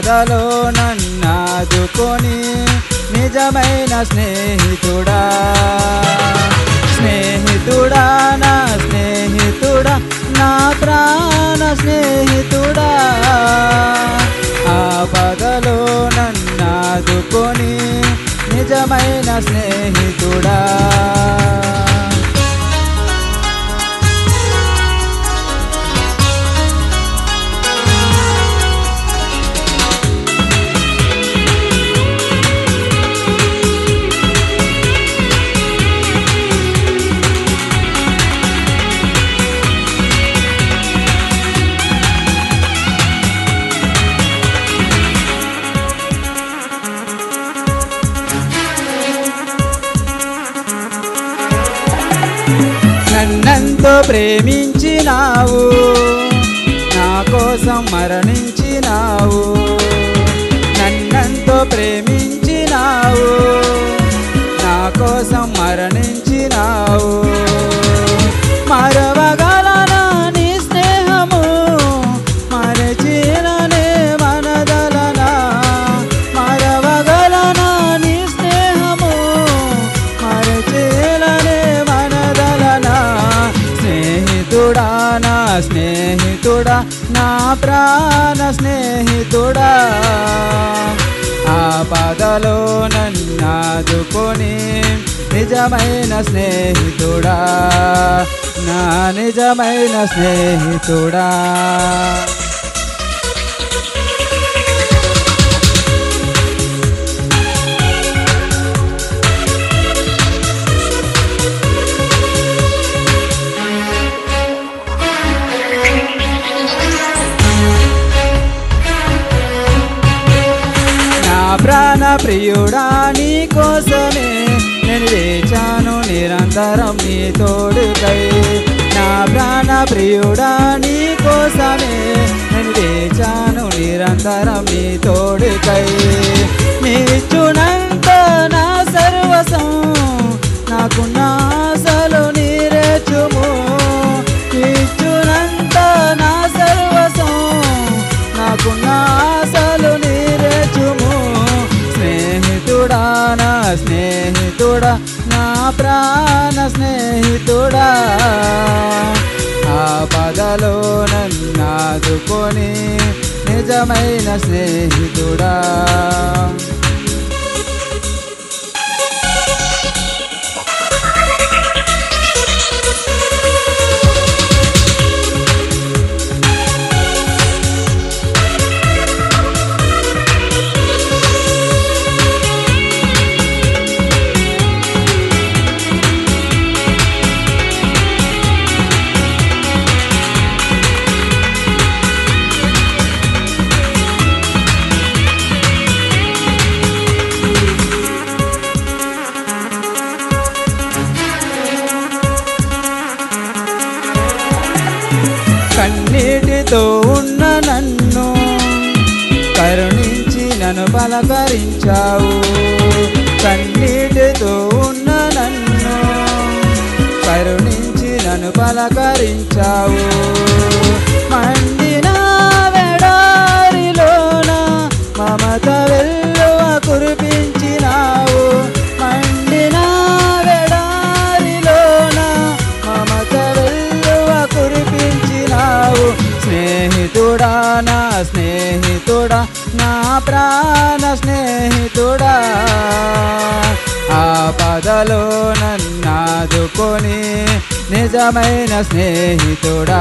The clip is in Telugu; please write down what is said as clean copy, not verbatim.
ఆపదలో నన్నాదుకొని నిజమైన స్నేహితుడా స్నేహితుడా నా స్నేహితుడా నా ప్రాణ స్నేహితుడా ఆపదలో నన్నాదుకొని నిజమైన స్నేహితుడా నన్నెంతో ప్రేమించినావు నా కోసం మరణించినావు నన్నెంతో ప్రేమించినావు నా కోసం మరణించినావు మరవగలనా నీ స్నేహము మరచిననే మనదలనా మరవగలనా నీ స్నేహము మరచిననే స్నేహితుడా నా స్నేహితుడా నా ప్రాణ స్నేహితుడా ఆపదలో నన్నాదుకొని నిజమైన స్నేహితుడా నా నిజమైన స్నేహితుడా ప్రాణ ప్రియుడా నీ కోసమే నేను వేచాను నిరంతరం నీ తోడుకై నా ప్రాణ ప్రియుడా నీ కోసమే నేను వేచాను నిరంతరం నీ తోడుకై నీచునంత నా సర్వసం నాకున్న ఆశలు నీరేచుము నీచునంత నా సర్వసం నాకున్న ఆశలు నీరేచుము స్నేహితుడా నా స్నేహితుడా నా ప్రాణ స్నేహితుడా ఆపదలో నన్నాదుకొని నిజమైన స్నేహితుడా కన్నీటితో ఉన్న నన్ను కరుణించి నన్ను పలకరించావు కన్నీటితో ఉన్న నన్ను కరుణించి నన్ను పలకరించావు మండిన వెడారిలోన మమత వెల్లువ కురిపించినావు మండిన వెడారిలోన మమత వెల్లువ కురిపించినావు స్నేహితుడా నా స్నేహితుడా నా ప్రాణ స్నేహితుడా ఆపదలో నన్నాదుకొని నిజమైన స్నేహితుడా